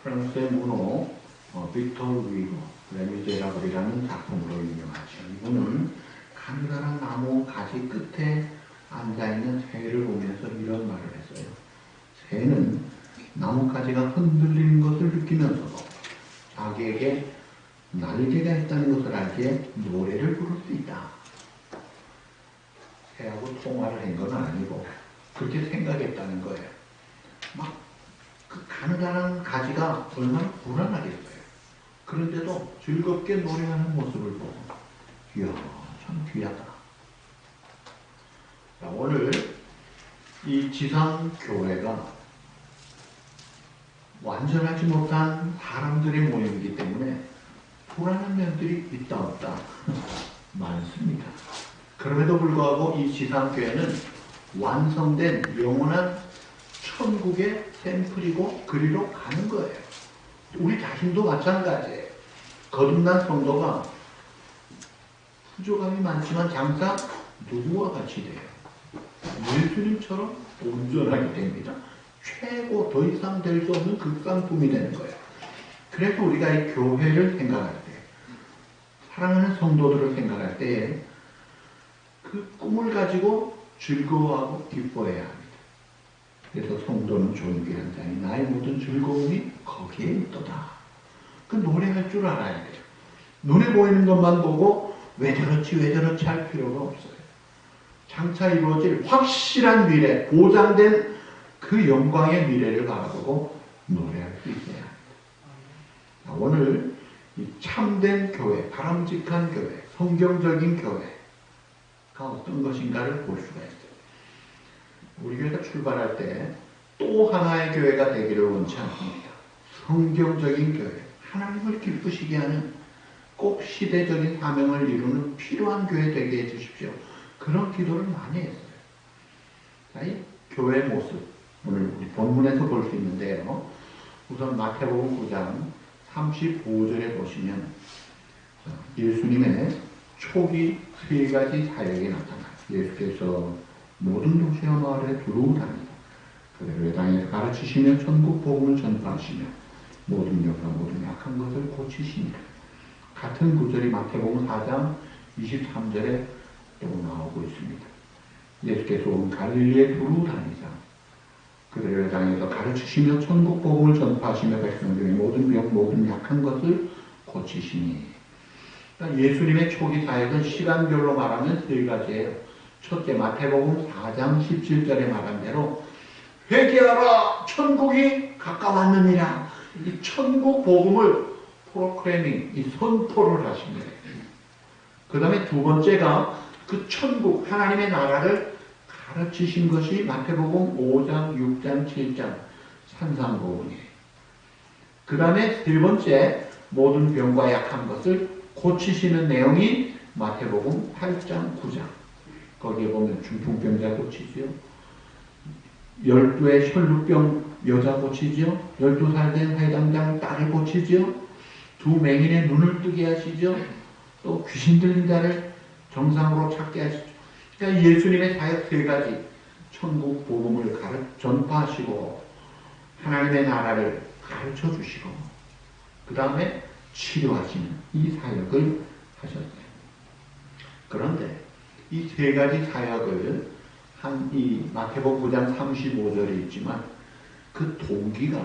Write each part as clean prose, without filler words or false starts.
프랑스의 문호 빅토르 위고 레미제라블이라는 작품으로 유명하죠. 이분은 가느다란 나무 가지 끝에 앉아있는 새를 보면서 이런 말을 했어요. 새는 나뭇가지가 흔들리는 것을 느끼면서도 자기에게 날개가 있다는 것을 알기에 노래를 부를 수 있다. 새하고 통화를 한 건 아니고 그렇게 생각했다는 거예요. 막 그 가느다란 가지가 얼마나 불안하겠어요. 그런데도 즐겁게 노래하는 모습을 보고 이야 참 귀하다. 자, 오늘 이 지상교회가 완전하지 못한 사람들의 모임이기 때문에 불안한 면들이 있다 없다 많습니다. 그럼에도 불구하고 이 지상교회는 완성된 영원한 천국의 샘플이고 그리로 가는 거예요. 우리 자신도 마찬가지예요. 거듭난 성도가 부족함이 많지만 장차 누구와 같이 돼요? 예수님처럼 온전하게 됩니다. 최고 더 이상 될 수 없는 극상품이 되는 거예요. 그래서 우리가 이 교회를 생각할 때, 사랑하는 성도들을 생각할 때 그 꿈을 가지고 즐거워하고 기뻐해야 합니다. 그래서 성도는 존귀한 자니 나의 모든 즐거움이 거기에 있도다. 그 노래할 줄 알아야 돼요. 눈에 보이는 것만 보고 왜 저렇지 할 필요가 없어요. 장차 이루어질 확실한 미래, 보장된 그 영광의 미래를 바라보고 노래할 수 있어야 합니다. 오늘 이 참된 교회, 바람직한 교회, 성경적인 교회가 어떤 것인가를 볼 수가 있어요. 우리 교회가 출발할 때 또 하나의 교회가 되기를 원치 않습니다. 성경적인 교회, 하나님을 기쁘시게 하는 꼭 시대적인 사명을 이루는 필요한 교회 되게 해주십시오. 그런 기도를 많이 했어요. 자, 이 교회 모습, 오늘 우리 본문에서 볼 수 있는데요. 우선 마태복음 9장 35절에 보시면 예수님의 초기 세 가지 사역이 나타나요. 예수께서 모든 도시와 마을에 두루 다니고 그대로 땅에서 가르치시며 천국 복음을 전파하시며 모든 여가 모든 약한 것을 고치시니라. 같은 구절이 마태복음 4장 23절에 또 나오고 있습니다. 예수께서 온 갈릴리에 두루 다니자 그들의 땅에서 가르치시며 천국 복음을 전파하시며 백성 중에 모든 병 모든 약한 것을 고치시니. 그러니까 예수님의 초기 사역은 시간별로 말하면 세 가지예요. 첫째 마태복음 4장 17절에 말한 대로 회개하라 천국이 가까웠느니라. 이 천국 복음을 프로크래밍, 이 선포를 하십니다. 그 다음에 두 번째가 그 천국 하나님의 나라를 가르치신 것이 마태복음 5장, 6장, 7장 산상복음이에요. 그 다음에 세 번째 모든 병과 약한 것을 고치시는 내용이 마태복음 8장, 9장. 거기에 보면 중풍병자 고치지요. 12의 혈루병 여자 고치지요. 12살 된 회당장 딸을 고치지요. 두 맹인의 눈을 뜨게 하시죠. 또 귀신 들린 자를 정상으로 찾게 하시죠. 그러니까 예수님의 사역 세 가지, 천국 복음을 전파하시고 하나님의 나라를 가르쳐 주시고 그 다음에 치료하시는 이 사역을 하셨어요. 그런데 이 세 가지 사역을 한 이 마태복음 9장 35절에 있지만 그 동기가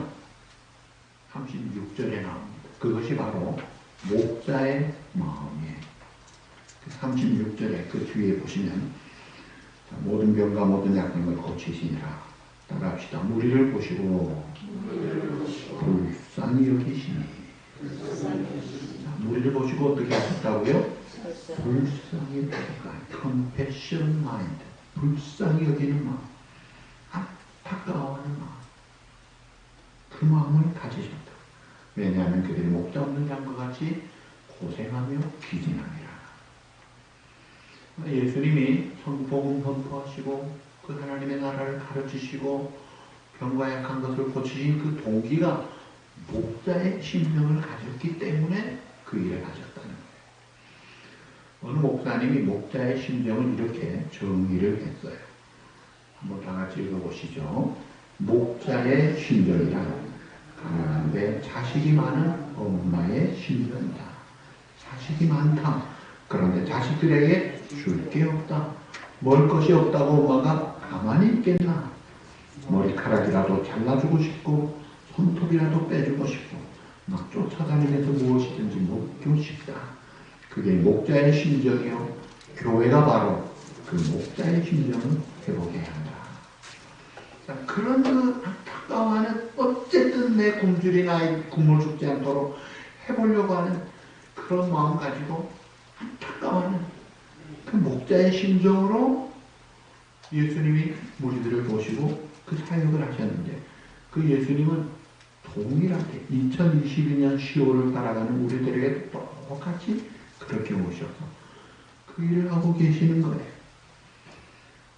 36절에 나옵니다. 그것이 바로 목자의 마음이에요. 36절에 그 뒤에 보시면 모든 병과 모든 약한 걸 고치시니라. 따라합시다. 무리를 보시고 불쌍히 여기시니. 무리를 보시고 어떻게 하셨다고요? 불쌍히 여기니까 compassion mind. 불쌍히 여기는 마음, 안타까워하는 마음, 그 마음을 가지셨다. 왜냐하면 그들이 목자 없는 양과 같이 고생하며 기진하니라. 예수님이 복음 선포하시고 그 하나님의 나라를 가르치시고 병과 약한 것을 고치신 그 동기가 목자의 심령을 가졌기 때문에 그 일을 하셨다는 거예요. 어느 목사님이 목자의 심정을 이렇게 정의를 했어요. 한번 다 같이 읽어보시죠. 목자의 심정이란 가난한데 자식이 많은 엄마의 심정이다. 자식이 많다. 그런데 자식들에게 줄 게 없다. 먹을 것이 없다고 엄마가 가만히 있겠나. 머리카락이라도 잘라주고 싶고 손톱이라도 빼주고 싶고 막 쫓아다니면서 무엇이든지 먹고 싶다. 그게 목자의 심정이요. 교회가 바로 그 목자의 심정을 회복해야 한다. 자, 그런 그 안타까워하는 어쨌든 내 굶주린 굶어 죽지 않도록 해보려고 하는 그런 마음 가지고 안타까워하는 그 목자의 심정으로 예수님이 무리들을 보시고 그 사역을 하셨는데 그 예수님은 동일하게 2022년 10월을 살아가는 우리들에게 똑같이 그렇게 오셔서 그 일을 하고 계시는 거예요.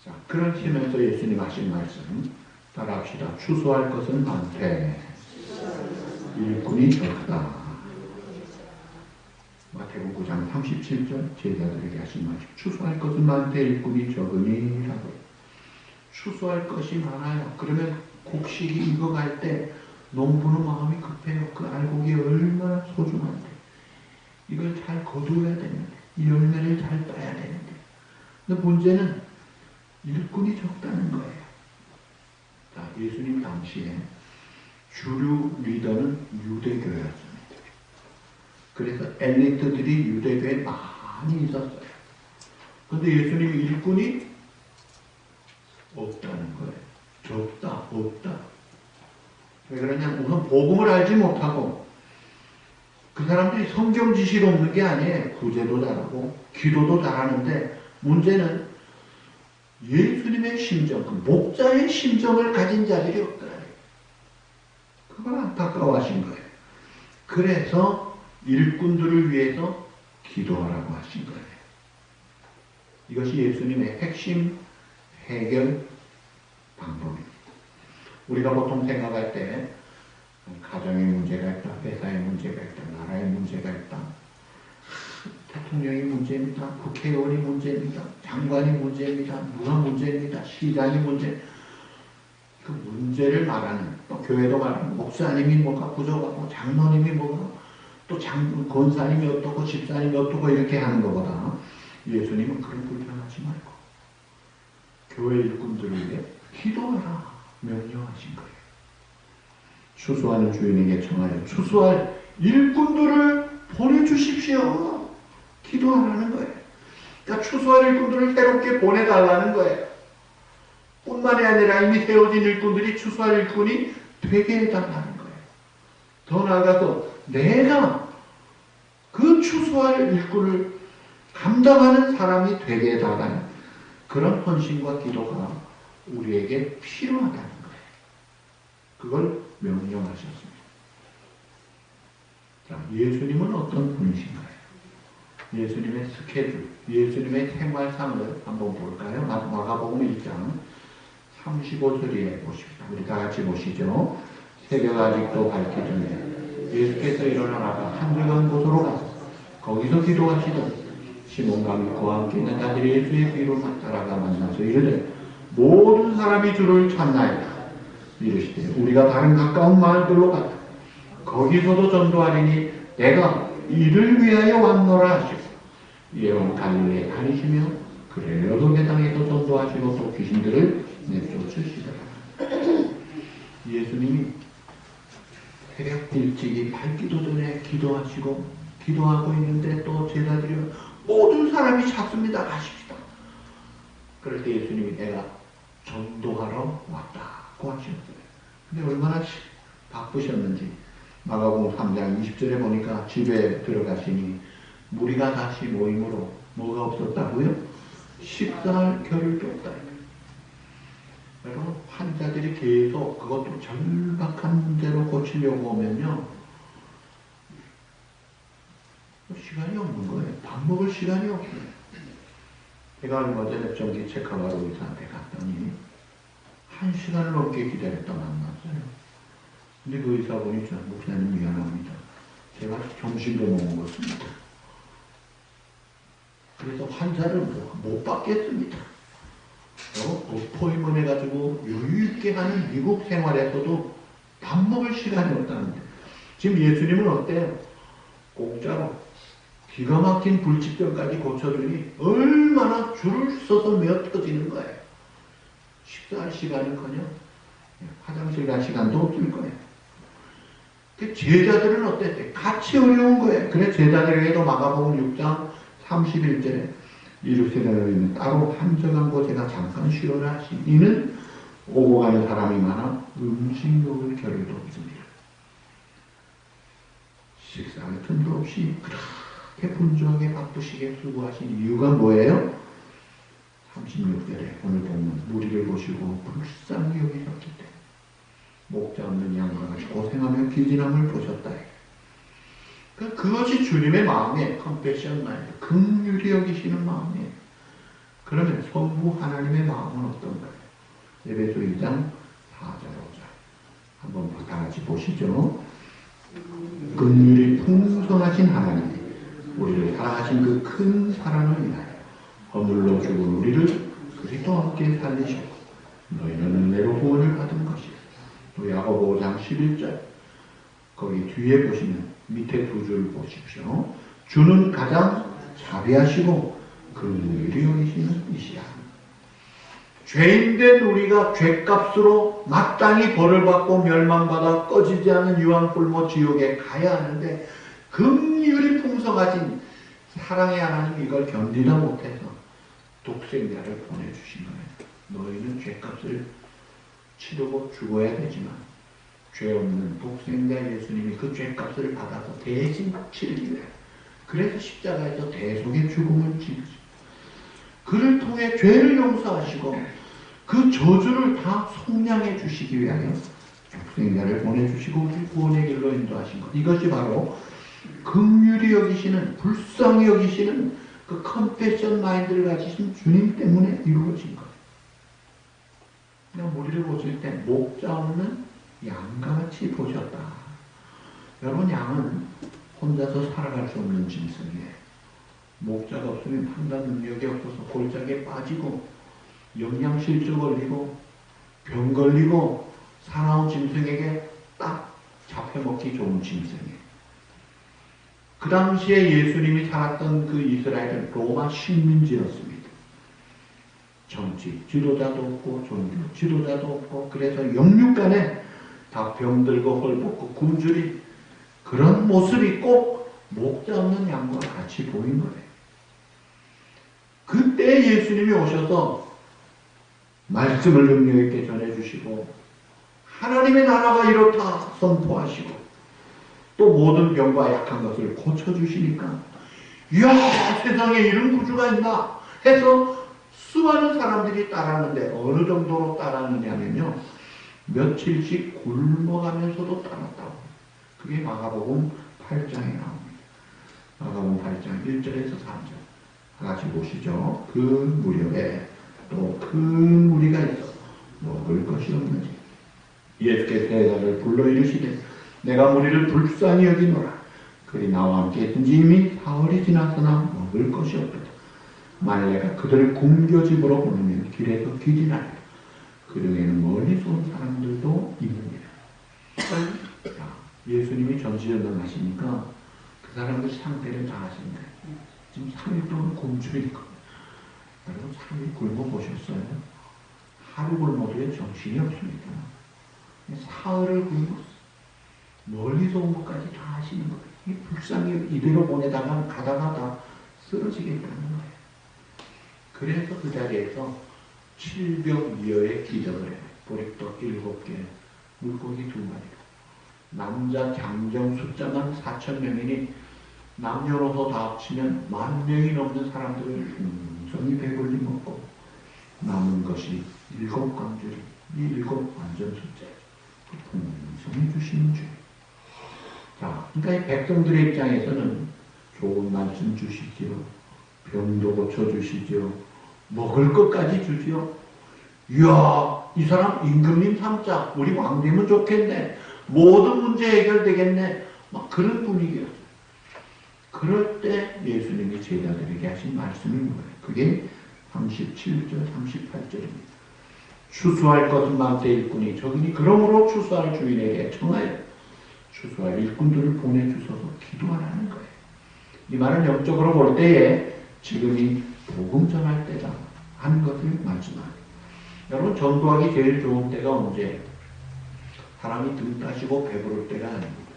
자, 그러시면서 예수님 하신 말씀 따라합시다. 추수할 것은 많되 일꾼이 적다. 마태복음 9장 37절 제자들에게 하신 말씀. 추수할 것은 많되 일꾼이 적으니라고. 추수할 것이 많아요. 그러면 곡식이 익어갈 때 농부는 마음이 급해요. 그 알곡이 얼마나 소중한데 이걸 잘 거두어야 되는데 이 열매를 잘 따야 되는데 근데 문제는 일꾼이 적다는 거예요. 자, 예수님 당시에 주류 리더는 유대교였습니다. 그래서 엘리트들이 유대교에 많이 있었어요. 그런데 예수님이 일꾼이 없다는 거예요. 적다, 없다. 왜 그러냐면 우선 복음을 알지 못하고 그 사람들이 성경 지식이 없는 게 아니에요. 구제도 잘하고 기도도 잘하는데 문제는 예수님의 심정, 그 목자의 심정을 가진 자들이 없더라. 그걸 안타까워하신 거예요. 그래서 일꾼들을 위해서 기도하라고 하신 거예요. 이것이 예수님의 핵심 해결 방법입니다. 우리가 보통 생각할 때 가정의 문제가 있다, 회사의 문제가 있다, 나라의 문제가 있다, 대통령이 문제입니다, 국회의원이 문제입니다, 장관이 문제입니다, 누가 문제입니다, 시장이 문제. 그 문제를 말하는, 또 교회도 말하는 목사님이 뭐가 부족하고 장로님이 뭐가 또 권사님이 어떻고 집사님이 어떻고 이렇게 하는 것보다 예수님은 그런 불편하지 말고 교회 일꾼들을 위해 기도하라 명령하신 거예요. 추수하는 주인에게 청하여 추수할 일꾼들을 보내주십시오. 기도하라는 거예요. 그러니까 추수할 일꾼들을 새롭게 보내달라는 거예요. 뿐만이 아니라 이미 세워진 일꾼들이 추수할 일꾼이 되게 해달라는 거예요. 더 나아가서 내가 그 추수할 일꾼을 감당하는 사람이 되게 해달라는 그런 헌신과 기도가 우리에게 필요하다는 거예요. 그걸 명령하셨습니다. 자, 예수님은 어떤 분이신가요? 예수님의 스케줄, 예수님의 생활상을 한번 볼까요? 마가복음 1장 35절에 보십시다. 우리 다 같이 보시죠. 새벽 아직도 밝기 전에 예수께서 일어나다가 한적한 곳으로 가서 거기서 기도하시던 시몬과 그와 함께 있는 자들이 예수의 뒤로 따라가 만나서 이르되 모든 사람이 주를 찾나이다. 이르시되 우리가 다른 가까운 마을들로 갔다. 거기서도 전도하리니 내가 이를 위하여 왔노라 하시고 이에 온 갈릴리에 다니시며 그를 여러 개당에서 전도하시고 또 귀신들을 내쫓으시더라. 예수님이 새벽 일찍이 밝기도 전에 기도하시고 기도하고 있는데 또 제자들이 모든 사람이 찾습니다. 가십시다. 그럴 때 예수님이 내가 전도하러 왔다고 하시는데 근데 얼마나 바쁘셨는지 마가복음 3장 20절에 보니까 집에 들어가시니 무리가 다시 모임으로 뭐가 없었다고요? 식사할 겨를도 없다. 여러분 환자들이 계속 그것도 절박한 문제로 고치려고 오면요 시간이 없는 거예요. 밥 먹을 시간이 없어요. 제가 얼마 전에 전기 체크하러 의사한테 갔더니 1시간을 넘게 기다렸다 만났어요. 근데 그 의사분이 저 목사님 미안합니다. 제가 점심도 못 먹었습니다. 그래서 환자를 못 받겠습니다. 어포이먼 해가지고 여유있게 하는 미국 생활에서도 밥 먹을 시간이 없다는데. 지금 예수님은 어때요? 공짜로 기가 막힌 불치병까지 고쳐주니 얼마나 줄을 서서 메어 터지는 거예요. 식사할 시간은커녕 화장실 갈 시간도 없을 거예요. 제자들은 어땠대? 같이 어려운 거예요. 그래 제자들에게도 마가복음 6장 31절에 이르시되 따로 한적한 곳에가 잠깐 쉬어라 하시. 이는 오고 가는 사람이 많아 음식 먹을 겨를도 없습니다. 식사할 틈도 없이 그렇게 분주하게 바쁘시게 수고하신 이유가 뭐예요? 36절에 오늘 보면 무리를 보시고 불쌍히 여기셨기 때문에 목자 없는 양과 같이 고생하며 기진함을 보셨다. 그것이 주님의 마음이에요. 컴패션 마인드, 긍휼히 여기시는 마음이에요. 그러면 성부 하나님의 마음은 어떤가요? 에베소 2장 4절 5절 한번 다 같이 보시죠. 긍휼이 풍성하신 하나님이 우리를 사랑하신 그 큰 사랑을 인하여 허물로 죽은 우리를 그리스도와 함께 살리시고 너희는 은혜로 구원을 받은 것이요. 또 야고보 5장 11절 거기 뒤에 보시면 밑에 두 줄 보십시오. 주는 가장 자비하시고 긍휼히 여기시는 이시야. 죄인된 우리가 죄값으로 마땅히 벌을 받고 멸망받아 꺼지지 않는 유황불모 지옥에 가야 하는데 긍휼이 풍성하신 사랑의 하나님이 이걸 견디다 못해서 독생자를 보내주신 거예요. 너희는 죄값을 치르고 죽어야 되지만 죄 없는 독생자 예수님이 그 죄값을 받아서 대신 치르기 위해 그래서 십자가에서 대속의 죽음을 지으시고 그를 통해 죄를 용서하시고 그 저주를 다 속량해 주시기 위하여 독생자를 보내주시고 우리 구원의 길로 인도하신 것. 이것이 바로 긍휼히 여기시는, 불쌍히 여기시는 그 컴패션 마인드를 가지신 주님 때문에 이루어진 거예요. 그냥 우리를 보실 때 목자 없는 양같이 보셨다. 여러분, 양은 혼자서 살아갈 수 없는 짐승이에요. 목자가 없으면 판단 능력이 없어서 골짜기에 빠지고 영양실조 걸리고 병 걸리고 사나운 짐승에게 딱 잡혀먹기 좋은 짐승이에요. 그 당시에 예수님이 살았던 그 이스라엘은 로마 식민지였습니다. 정치 지도자도 없고 종교 지도자도 없고 그래서 영육간에 다 병들고 헐벗고 굶주린 그런 모습이 꼭 목자 없는 양과 같이 보인 거예요. 그때 예수님이 오셔서 말씀을 능력 있게 전해주시고 하나님의 나라가 이렇다 선포하시고 또 모든 병과 약한 것을 고쳐주시니까 이야, 세상에 이런 구주가 있나 해서 수많은 사람들이 따랐는데 어느 정도로 따랐느냐면요, 며칠씩 굶어가면서도 따랐다고. 그게 마가복음 8장에 나옵니다. 마가복음 8장 1절에서 3절 같이 보시죠. 그 무렵에 또 큰 무리가 있어 먹을 것이 없는지 예수께서 제자를 불러 이르시되 내가 무리를 불쌍히 여기노라. 그리 나와 함께 있든지 이미 사흘이 지났으나 먹을 것이 없도다. 만일 내가 그들을 굶겨 집으로 보내면 길에서 기진하리라. 그 중에는 멀리서 온 사람들도 있느니라. 예수님이 전지전능하시니까 그 사람들 상태를 다 아신다. 지금 3일 동안 굶주릴 거예요. 여러분 3일 굶어보셨어요? 하루 굶어도 정신이 없습니다. 사흘을 굶었어요. 멀리서 온 것까지 다 하시는 거예요. 이 불쌍히 이대로 보내다가 가다가 다 쓰러지겠다는 거예요. 그래서 그 자리에서 700여의 기적을 해요. 보리떡 7개, 물고기 2마리. 남자 장정 숫자만 4,000명이니 남녀노소 다 합치면 10,000명이 넘는 사람들을 풍성히 배불리 먹고 남은 것이 7광주리, 이 7 완전 숫자예요. 풍성히 주시는 주. 자, 그러니까 이 백성들의 입장에서는 좋은 말씀 주시지요. 병도 고쳐주시지요. 먹을 것까지 주지요. 이야, 이 사람 임금님 삼자, 우리 왕 되면 좋겠네. 모든 문제 해결되겠네. 막 그런 분위기였어요. 그럴 때 예수님이 제자들에게 하신 말씀이 뭐예요? 그게 37절, 38절입니다. 추수할 것은 많되 일꾼이 적으니 그러므로 추수할 주인에게 청하여 추수할 일꾼들을 보내주셔서 기도하라는 거예요. 이 말은 영적으로 볼 때에 지금이 복음 전할 때다 하는 것을 말씀합니다. 여러분, 전도하기 제일 좋은 때가 언제예요? 사람이 등 따시고 배부를 때가 아닙니다.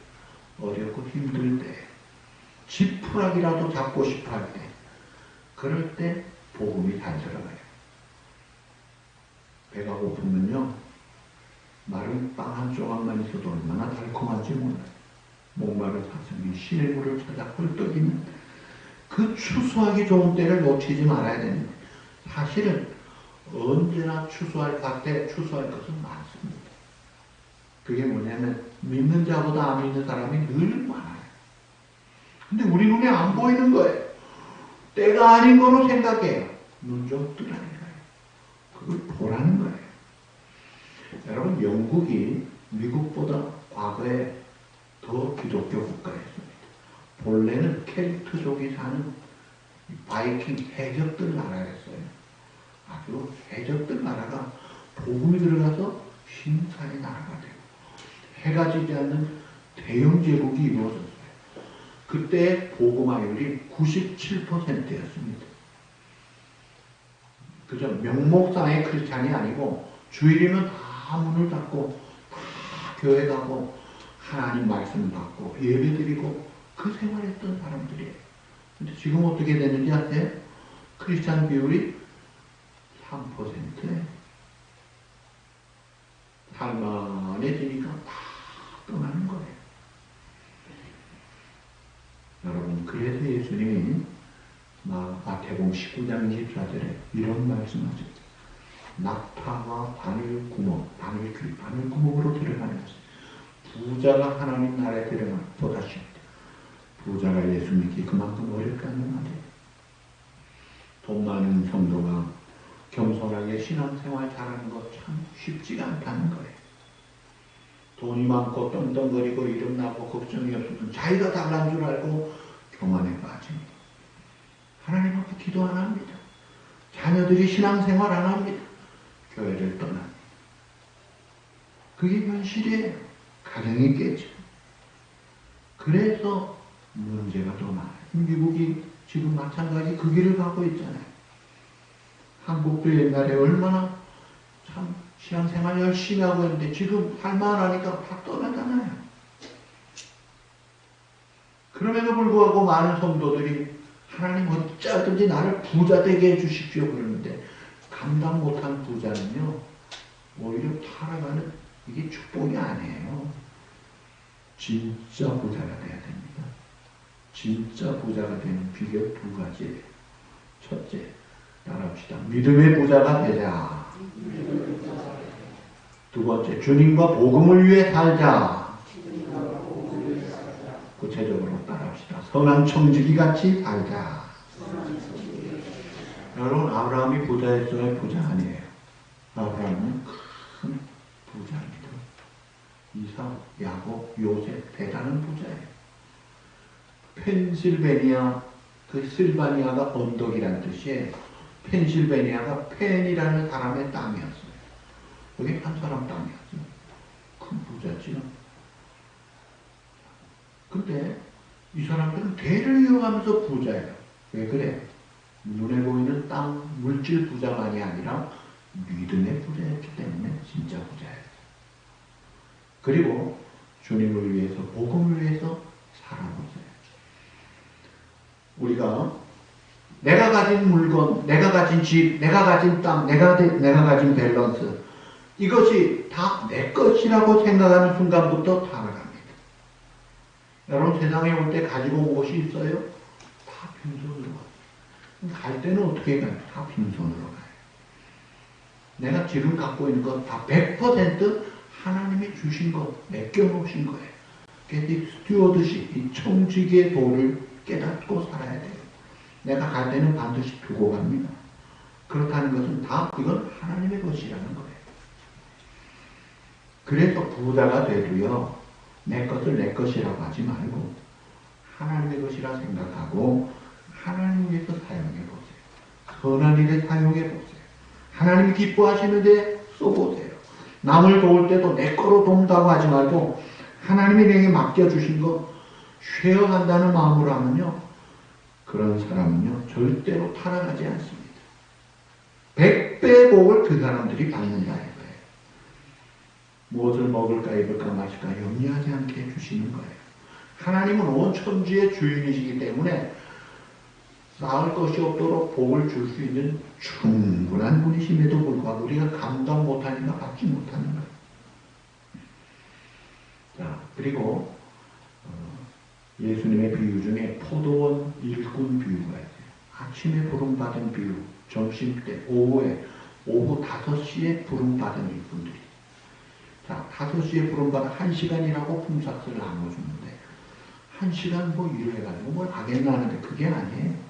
어렵고 힘들 때, 지푸라기라도 잡고 싶어 할 때, 그럴 때 복음이 잘 들어가요. 배가 고프면요, 마른 빵 한 조각만 있어도 얼마나 달콤한지 몰라요. 목마른 사슴이 시냇물을 찾아 헐떡이는 그 추수하기 좋은 때를 놓치지 말아야 됩니다. 사실은 언제나 추수할 밭에 추수할 것은 많습니다. 그게 뭐냐면 믿는 자보다 안 믿는 사람이 늘 많아요. 근데 우리 눈에 안 보이는 거예요. 때가 아닌 거로 생각해요. 눈 좀 뜨라는 거예요. 그걸 보라는 거예요. 여러분, 영국이 미국보다 과거에 더 기독교 국가였습니다. 본래는 켈트족이 사는 바이킹 해적들 나라였어요. 아주 해적들 나라가 복음이 들어가서 신사의 나라가 되고 해가 지지 않는 대영 제국이 이루어졌어요. 그때 복음화율이 97%였습니다. 그저 명목상의 크리스찬이 아니고 주일이면 다 문을 닫고 다 교회 가고 하나님 말씀 받고 예배 드리고 그 생활했던 사람들이에요. 근데 지금 어떻게 되는지 아세요? 크리스찬 비율이 3%에 살만해지니까 다 떠나는 거예요. 여러분, 그래서 예수님이 마태복음 19장 24절에 이런 말씀하셨죠. 낙타와 바늘구멍으로 들어가는 것이 부자가 하나님 나라에 들어가는 보다 쉽다. 부자가 예수 믿기 그만큼 어렵다는 말이에요. 돈 많은 성도가 겸손하게 신앙생활 잘하는 것 참 쉽지가 않다는 거예요. 돈이 많고 떵떵거리고 이름나고 걱정이 없으면 자기가 잘난 줄 알고 교만에 빠집니다. 하나님 앞에 기도 안 합니다. 자녀들이 신앙생활 안 합니다. 교회를 떠납니다. 그게 현실이에요. 가정이 깨져. 그래서 문제가 더 많아요. 미국이 지금 마찬가지 그 길을 가고 있잖아요. 한국도 옛날에 얼마나 참 신앙생활 열심히 하고 있는데 지금 할만하니까 다 떠나잖아요. 그럼에도 불구하고 많은 성도들이 하나님 어쩌든지 나를 부자 되게 해주십시오 그러는데 감당 못한 부자는요 오히려 타락하는 이게 축복이 아니에요. 진짜 부자가 돼야 됩니다. 진짜 부자가 되는 비결 두 가지예요. 첫째, 따라합시다. 믿음의 부자가 되자. 두 번째, 주님과 복음을 위해 살자. 구체적으로 따라합시다. 선한 청지기 같이 살자. 여러분, 아브라함이 부자였어요? 부자 아니에요. 아브라함은 큰 부자입니다. 이삭, 야곱, 요셉 대단한 부자예요. 펜실베니아, 그 실바니아가 언덕이라는 뜻이에요. 펜실베니아가 펜이라는 사람의 땅이었어요. 그게 한 사람 땅이었어요. 큰 부자지요. 근데 이 사람들은 대를 이어가면서 부자예요. 왜 그래? 눈에 보이는 땅, 물질 부자만이 아니라 믿음의 부자였기 때문에 진짜 부자예요. 그리고 주님을 위해서, 복음을 위해서 살아보세요. 우리가 내가 가진 물건, 내가 가진 집, 내가 가진 땅, 내가 가진 밸런스, 이것이 다 내 것이라고 생각하는 순간부터 타락합니다. 여러분, 세상에 올 때 가지고 온 것이 있어요? 다 빈손으로 가요. 갈 때는 어떻게 가요? 다 빈손으로 가요. 내가 지금 갖고 있는 것 다 100% 하나님이 주신 것, 맡겨놓으신 거예요. 그래서 이 스튜어드십, 이 청지기의 도를 깨닫고 살아야 돼요. 내가 갈 때는 반드시 두고 갑니다. 그렇다는 것은 다 이건 하나님의 것이라는 거예요. 그래서 부자가 돼도요, 내 것을 내 것이라고 하지 말고 하나님의 것이라 생각하고 하나님 위해서 사용해 보세요. 선한 일에 사용해 보세요. 하나님이 기뻐하시는데 써보세요. 남을 도울 때도 내 거로 돕는다고 하지 말고 하나님이 내게 맡겨주신 거 쉐어한다는 마음으로 하면요, 그런 사람은요 절대로 타락하지 않습니다. 100배 복을 그 사람들이 받는다는 거예요. 무엇을 먹을까 입을까 마실까 염려하지 않게 해주시는 거예요. 하나님은 온 천지의 주인이시기 때문에 쌓을 것이 없도록 복을 줄 수 있는 충분한 분이심에도 불구하고 우리가 감당 못하니까 받지 못하는 거예요. 자, 그리고 예수님의 비유 중에 포도원 일꾼 비유가 있어요. 아침에 부름받은 비유, 점심때, 오후 5시에 부름받은 일꾼들이. 자, 5시에 부름받아 1시간이라고 품삯을 나눠주는데 1시간 뭐 일해가지고 뭘 하겠나 하는데 그게 아니에요.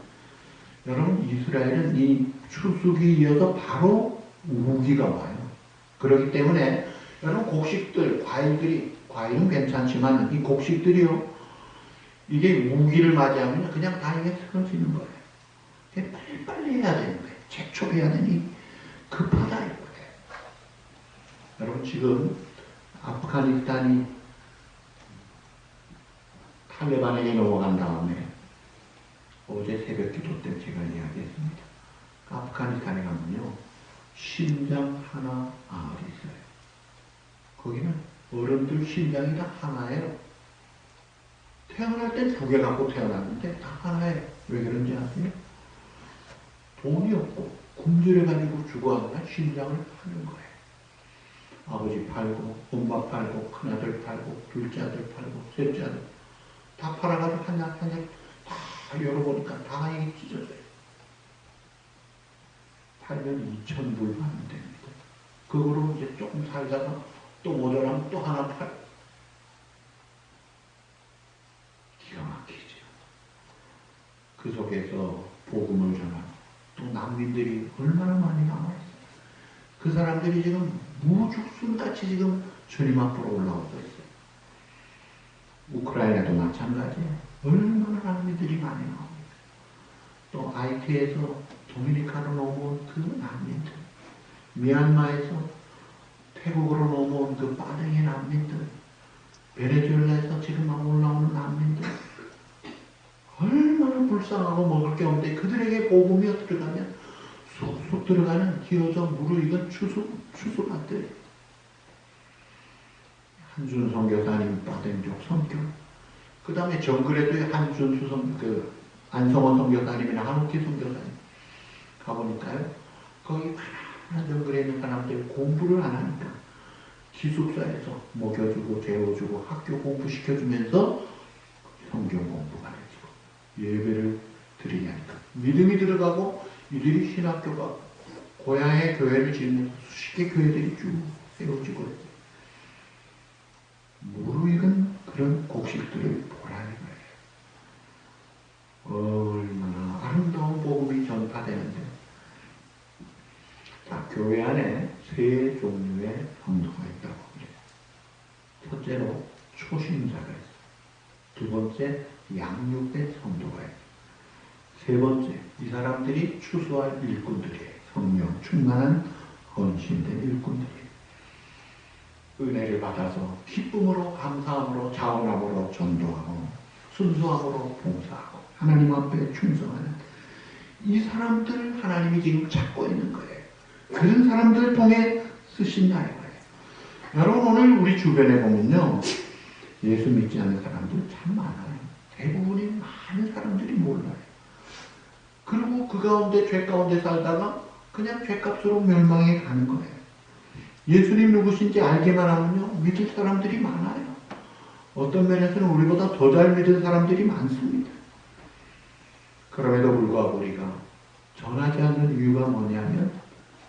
여러분, 이스라엘은 이 추수기 이어서 바로 우기가 와요. 그렇기 때문에 여러분 곡식들, 과일은 괜찮지만 이 곡식들이요, 이게 우기를 맞이하면 그냥 다 이게 쓰러지는 거예요. 이게 빨리빨리 해야 되는 거예요. 재촉해야 되니 급하다 이거예요. 여러분, 지금 아프가니스탄이 탈레반에게 넘어간 다음에 어제 새벽 기도 때 제가 이야기했습니다. 아프가니스탄에 가면요, 심장 하나 암이 있어요. 거기는 어른들 심장이 다 하나예요. 태어날 땐 2개 갖고 태어났는데 다 하나예요. 왜 그런지 아세요? 돈이 없고 굶주려가지고 죽어가니까 심장을 파는 거예요. 아버지 팔고, 엄마 팔고, 큰아들 팔고, 둘째 아들 팔고, 셋째 아들 다 팔아가지고 한약 다 열어보니까 다 이게 찢어져요. 팔면 2,000불 받으면 됩니다. 그거로 이제 조금 살다가 또 모자라면 또 하나 팔. 기가 막히죠. 그 속에서 복음을 전하고 또 난민들이 얼마나 많이 남아있어요. 그 사람들이 지금 무죽순같이 지금 주님 앞으로 올라오고 있어요. 우크라이나도 마찬가지예요. 얼마나 난민들이 많이 나옵니다. 또 아이티에서 도미니카로 넘어온 그 난민들, 미얀마에서 태국으로 넘어온 그 빠르게 난민들, 베네수엘라에서 지금 막 올라오는 난민들, 얼마나 불쌍하고 먹을 게 없는데 그들에게 복음이 들어가면 쑥쑥 들어가는 기어져 무르익은 추수밭들. 한준 선교사님 빠된족 선교, 그 다음에 정글에도 안성원 선교사님이나 한옥기 선교사님 가보니까요, 거기 많은 정글에 있는 사람들 공부를 안 하니까 기숙사에서 먹여주고 재워주고 학교 공부 시켜주면서 성경 공부 가르치고 예배를 드리게 하니까 믿음이 들어가고 이들이 신학교가 고향의 교회를 지으면서 수십 개 교회들이 쭉 세워지고 있어요. 무르익은 그런 곡식들을 보라는 거예요. 얼마나 아름다운 복음이 전파되는데. 자, 교회 안에 3 종류의 성도가 있다고 그래요. 첫째로 초신자가 있어요. 2번째 양육된 성도가 있어요. 3번째, 이 사람들이 추수할 일꾼들이에요. 성령 충만한 헌신된 일꾼들이에요. 은혜를 받아서 기쁨으로 감사함으로 자원함으로 전도하고 순수함으로 봉사하고 하나님 앞에 충성하는 이 사람들을 하나님이 지금 찾고 있는 거예요. 그런 사람들을 통해 쓰신다 이거예요. 여러분, 오늘 우리 주변에 보면요, 예수 믿지 않는 사람들 참 많아요. 대부분이 많은 사람들이 몰라요. 그리고 그 가운데 죄 가운데 살다가 그냥 죄값으로 멸망해 가는 거예요. 예수님 누구신지 알기만 하면요, 믿을 사람들이 많아요. 어떤 면에서는 우리보다 더 잘 믿은 사람들이 많습니다. 그럼에도 불구하고 우리가 전하지 않는 이유가 뭐냐면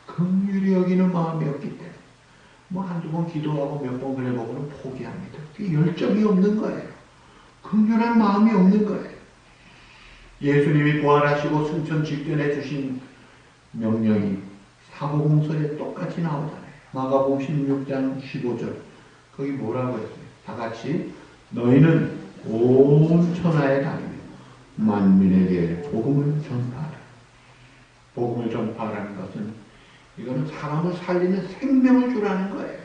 긍휼히 여기는 마음이 없기 때문에 뭐 한두 번 기도하고 몇 번 그래보고는 포기합니다. 그게 열정이 없는 거예요. 긍휼한 마음이 없는 거예요. 예수님이 부활하시고 승천 직전해 주신 명령이 사복음서에 똑같이 나오잖아요. 마가복음 16장 15절 거기 뭐라고 했어요? 다 같이 너희는 온 천하에 다니며 만민에게 복음을 전파하라. 복음을 전파하라는 것은 이거는 사람을 살리는 생명을 주라는 거예요.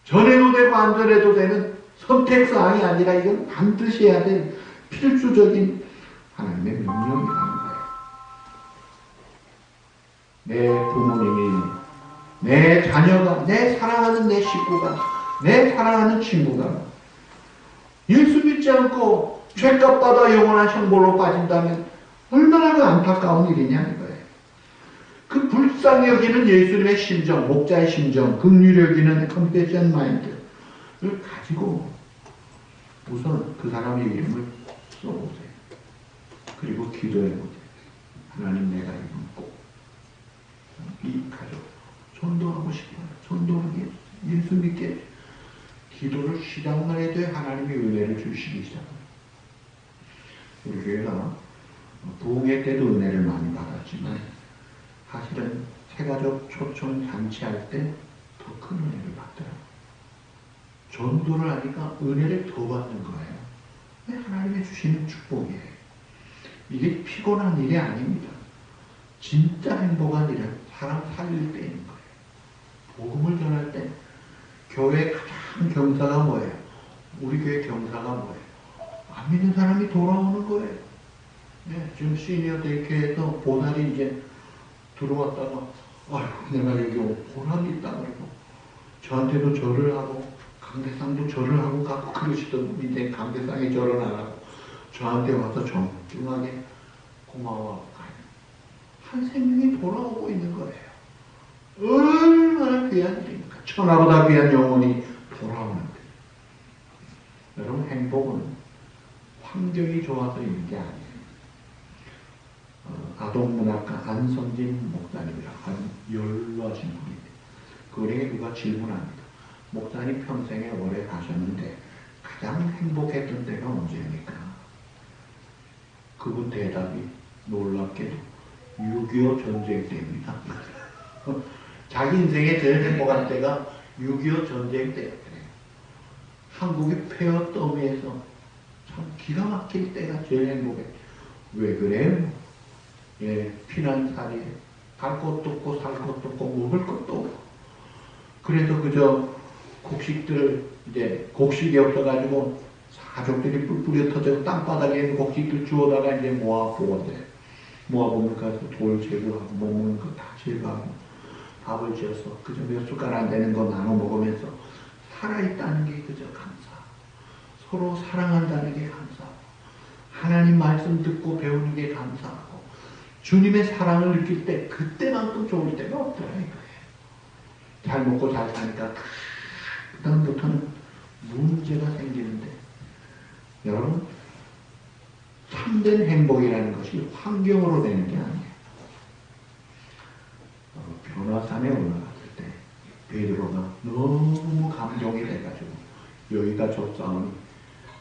전해도 되고 안 전해도 되는 선택사항이 아니라 이건 반드시 해야 될 필수적인 하나님의 명령이라는 거예요. 내 부모님이, 내 자녀가, 내 사랑하는 내 식구가, 내 사랑하는 친구가 예수 믿지 않고 죄값 받아 영원한 형벌로 빠진다면 얼마나 그 안타까운 일이냐 이거예요. 그 불쌍히 여기는 예수님의 심정, 목자의 심정, 긍휼히 여기는 컴패션 마인드를 가지고 우선 그 사람의 이름을 써보세요. 그리고 기도해보세요. 하나님, 내가 이건 꼭 이 가족 전도하고 싶어요. 전도하게 예수 믿게 기도를 시작만 해도 하나님이 은혜를 주시기 시작합니다. 우리 교회가 부흥회 때도 은혜를 많이 받았지만 사실은 새가족 초청 잔치할 때 더 큰 은혜를 받더라고요. 전도를 하니까 은혜를 더 받는 거예요. 하나님이 주시는 축복이에요. 이게 피곤한 일이 아닙니다. 진짜 행복한 일은 사람 살릴 때인 거예요. 복음을 전할 때 교회의 가장 경사가 뭐예요? 우리 교회 경사가 뭐예요? 안 믿는 사람이 돌아오는 거예요. 네, 지금 시니어 데이케에서 보살이 이제 들어왔다가 아이고 내가 여기 보살이 있다 그러고 저한테도 절을 하고 강대상도 절을 하고 가고 그러시던 이제 강대상에 절을 안 하고 저한테 와서 정중하게 고마워. 한 생명이 돌아오고 있는 거예요. 얼마나 귀한 일입니까? 천하보다 귀한 영혼이 돌아오는 거예요. 여러분, 행복은 환경이 좋아서 있는 게 아니에요. 아동문학가 안성진 목사님이라고 하는 연로하신 분인데 그에게 누가 질문합니다. 목사님 평생에 오래 가셨는데 가장 행복했던 때가 언제입니까? 그분 대답이 놀랍게도 6.25 전쟁 때입니다. 자기 인생에 제일 행복한 때가 6.25 전쟁 때였대요. 한국이 폐허 더미에서 참 기가 막힐 때가 제일 행복해. 왜 그래요? 예, 피난살이에 갈 곳도 없고 살 것도 없고 먹을 것도 없고 그래서 그저 곡식들을 이제 곡식이 없어가지고 가족들이 뿔뿔이 터져 땅바닥에 있는 곡식들 주워다가 이제 모아보거든요. 모아보면 가서 돌 제거하고 못 먹는 거 다 제거하고 밥을 지어서 그저 몇 숟갈 안 되는 거 나눠 먹으면서 살아있다는 게 그저 감사. 서로 사랑한다는 게 감사하고 하나님 말씀 듣고 배우는 게 감사하고 주님의 사랑을 느낄 때 그때만큼 좋을 때가 없더라 이거예요. 잘 먹고 잘 사니까 그 다음부터는 문제가 생기는데 여러분 참된 행복이라는 것이 환경으로 되는 게 아니에요. 변화산에 올라갔을 때 베드로가 너무 감동이 돼가지고 여기가 좁사오니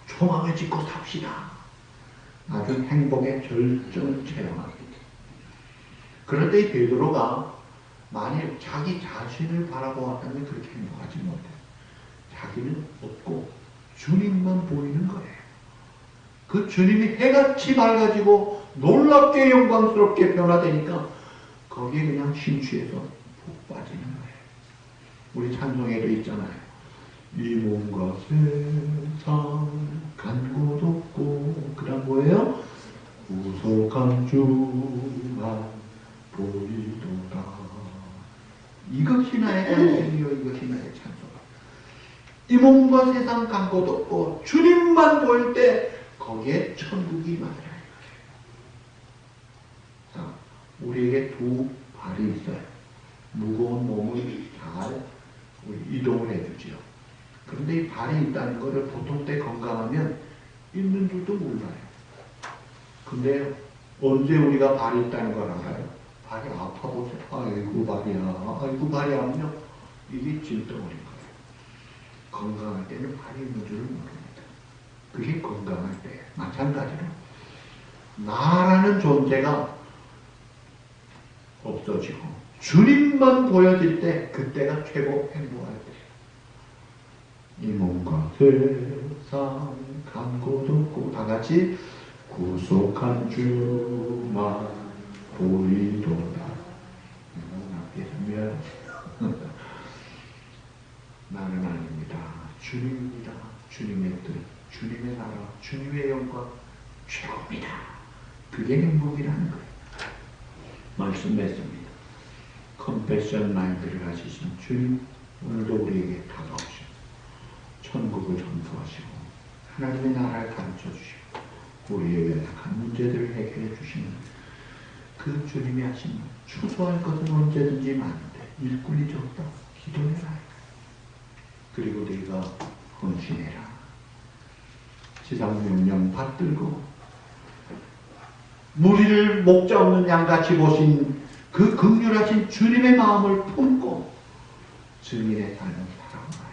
초막을 짓고 삽시다. 아주 행복의 절정을 체험합니다. 그런데 이 베드로가 만일 자기 자신을 바라보았다면 그렇게 행복하지 못해요. 자기는 없고 주님만 보이는 거예요. 그 주님이 해같이 밝아지고 놀랍게 영광스럽게 변화되니까 거기에 그냥 심취해서 푹 빠지는 거예요. 우리 찬송에도 있잖아요. 이 몸과 세상 간 곳 없고 그 다음 뭐예요? 구속한 주만 보이도다. 이것이 나의 간증이요 이것이 나의 찬송이요. 이 몸과 세상 간 곳 없고 주님만 보일 때 거기에 천국이 많아요. 자, 우리에게 두 발이 있어요. 무거운 몸을 잘 이동을 해주지요. 그런데 이 발이 있다는 것을 보통 때 건강하면 있는 줄도 몰라요. 근데 언제 우리가 발이 있다는 걸 알아요? 발이 아파 보세요. 아이고 발이야. 아이고 발이 아프냐? 이게 질병인 거예요. 건강할 때는 발이 있는 줄을 모릅니다. 그게 건강할 때 마찬가지로 나라는 존재가 없어지고 주님만 보여질 때 그때가 최고 행복할 때예요. 이 몸과 세상 간 곳 없고 다 같이 구속한 주만 보이도다. 앞에서 미안해요. 나는 아닙니다. 주님입니다. 주님의 뜻, 주님의 나라, 주님의 영광 최고입니다. 그게 행복이라는 거예요. 말씀했습니다. 컴패션 마인드를 가지신 주님, 오늘도 우리에게 다가오시고 천국을 전수하시고 하나님의 나라를 가르쳐주시고 우리의 연약한 문제들을 해결해 주시는 그 주님이 하신 추수할 것은 언제든지 많은데 일꾼이 적다. 기도해라. 그리고 네가 헌신해라. 지상 명령 받들고 무리를 목자 없는 양같이 보신 그 긍휼하신 주님의 마음을 품고 증인의 삶을 살아가라.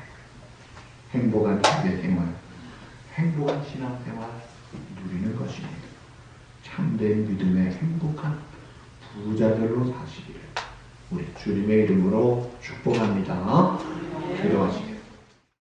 행복한 교회생활, 행복한 신앙생활 누리는 것입니다. 참된 믿음의 행복한 부자들로 사시기를 우리 주님의 이름으로 축복합니다. 기도하시겠습니다.